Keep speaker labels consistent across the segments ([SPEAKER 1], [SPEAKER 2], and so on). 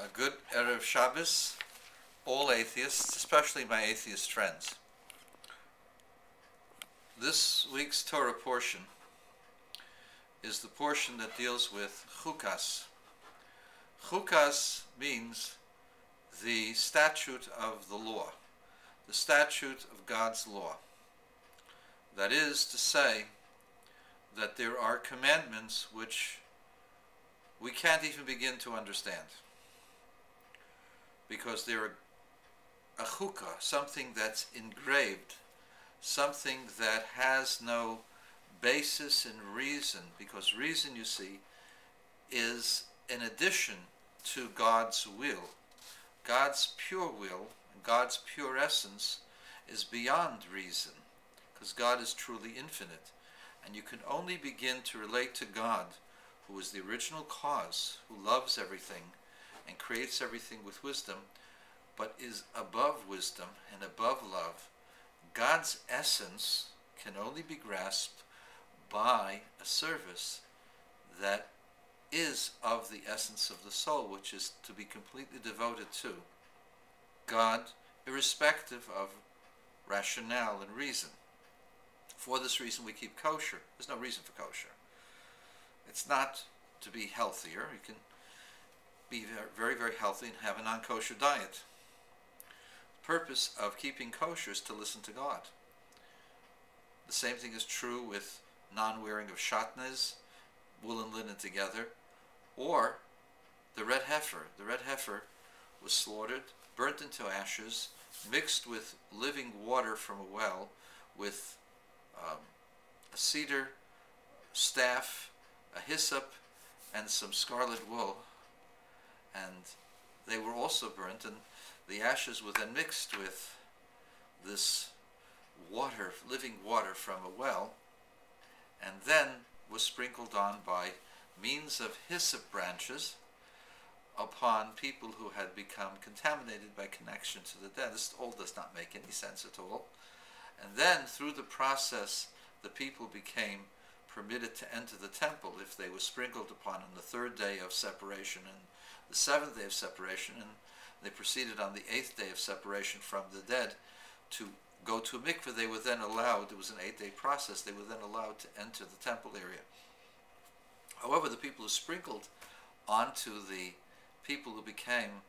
[SPEAKER 1] A good Erev Shabbos, all atheists, especially my atheist friends. This week's Torah portion is the portion that deals with chukas. Chukas means the statute of the law, the statute of God's law. That is to say that there are commandments which we can't even begin to understand, because they're a chukah, something that's engraved, something that has no basis in reason, because reason, you see, is in addition to God's will. God's pure will, God's pure essence is beyond reason, because God is truly infinite. And you can only begin to relate to God, who is the original cause, who loves everything and creates everything with wisdom, but is above wisdom and above love. God's essence can only be grasped by a service that is of the essence of the soul, which is to be completely devoted to God, irrespective of rationale and reason. For this reason we keep kosher. There's no reason for kosher. It's not to be healthier. You can be very, very healthy and have a non-kosher diet. The purpose of keeping kosher is to listen to God. The same thing is true with non-wearing of shatnez, wool and linen together, or the red heifer. The red heifer was slaughtered, burnt into ashes, mixed with living water from a well, with a cedar staff, a hyssop, and some scarlet wool, and they were also burnt, and the ashes were then mixed with this water, living water from a well, and then was sprinkled on by means of hyssop branches upon people who had become contaminated by connection to the dead. This all does not make any sense at all. And then through the process, the people became permitted to enter the temple if they were sprinkled upon on the third day of separation and the seventh day of separation, and they proceeded on the eighth day of separation from the dead to go to a mikveh. They were then allowed, it was an 8-day process, they were then allowed to enter the temple area. However, the people who sprinkled onto the people who became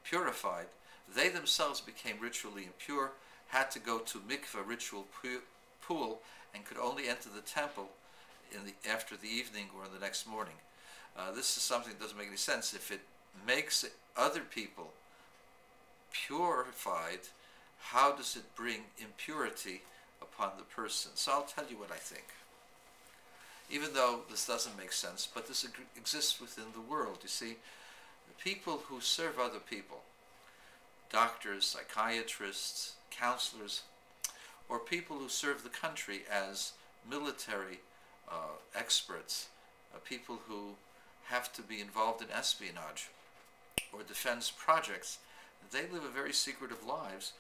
[SPEAKER 1] purified, they themselves became ritually impure, had to go to mikveh, ritual pool, and could only enter the temple after the evening or in the next morning. This is something that doesn't make any sense. If it makes other people purified, how does it bring impurity upon the person? So I'll tell you what I think. Even though this doesn't make sense, but this exists within the world. You see, the people who serve other people, doctors, psychiatrists, counselors, or people who serve the country as military experts, people who have to be involved in espionage or defense projects, they live a very secretive lives,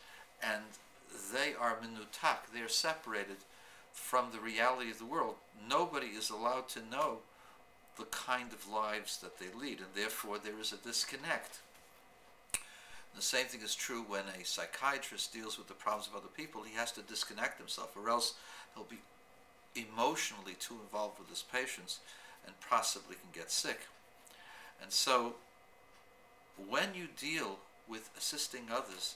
[SPEAKER 1] and they are minutak, they are separated from the reality of the world. Nobody is allowed to know the kind of lives that they lead, and therefore there is a disconnect. The same thing is true when a psychiatrist deals with the problems of other people. He has to disconnect himself, or else he'll be emotionally too involved with his patients and possibly can get sick. And so when you deal with assisting others,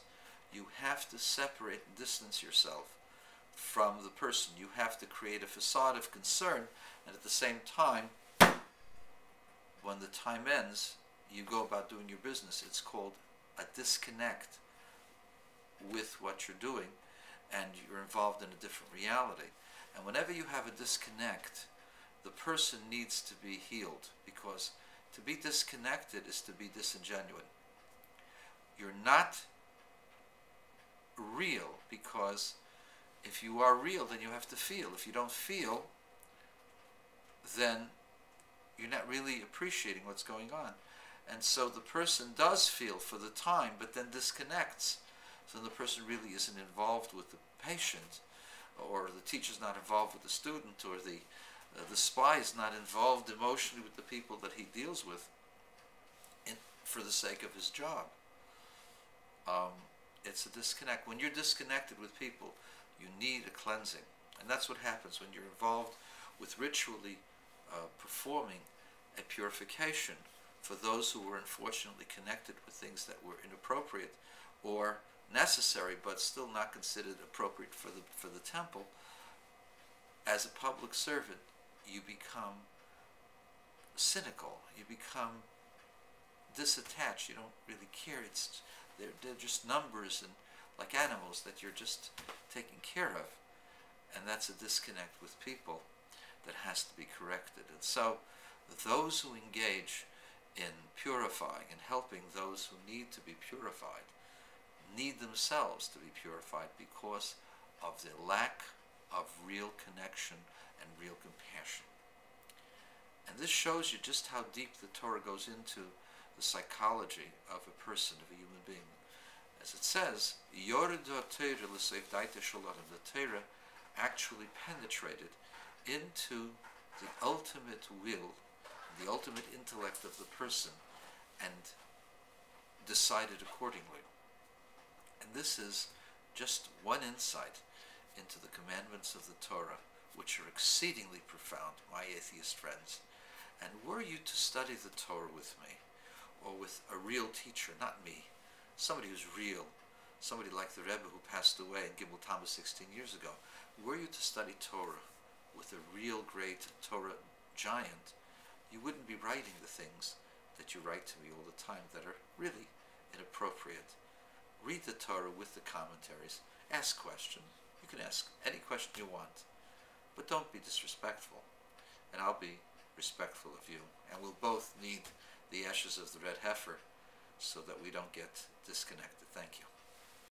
[SPEAKER 1] you have to separate and distance yourself from the person. You have to create a facade of concern, and at the same time, when the time ends, you go about doing your business. It's called a disconnect with what you're doing, and you're involved in a different reality. And whenever you have a disconnect, the person needs to be healed, because to be disconnected is to be disingenuous. You're not real, because if you are real, then you have to feel. If you don't feel, then you're not really appreciating what's going on. And so the person does feel for the time, but then disconnects. So the person really isn't involved with the patient, or the teacher's not involved with the student, or the spy is not involved emotionally with the people that he deals with. And for the sake of his job. It's a disconnect. When you're disconnected with people, you need a cleansing. And that's what happens when you're involved with ritually performing a purification for those who were unfortunately connected with things that were inappropriate or necessary but still not considered appropriate for the temple. As a public servant, you become cynical. You become disattached. You don't really care. They're just numbers and like animals that you're just taking care of. And that's a disconnect with people that has to be corrected. And so those who engage in purifying and helping those who need to be purified need themselves to be purified because of their lack of real connection and real compassion. And this shows you just how deep the Torah goes into the psychology of a person, of a human being. As it says, the Torah actually penetrated into the ultimate will, the ultimate intellect of the person, and decided accordingly. And this is just one insight into the commandments of the Torah, which are exceedingly profound, my atheist friends. And were you to study the Torah with me, or with a real teacher, not me, somebody who's real, somebody like the Rebbe who passed away in Gimel Tammuz 16 years ago, were you to study Torah with a real great Torah giant, you wouldn't be writing the things that you write to me all the time that are really inappropriate. Read the Torah with the commentaries, ask questions. You can ask any question you want, but don't be disrespectful, and I'll be respectful of you, and we'll both need the ashes of the red heifer so that we don't get disconnected. Thank you.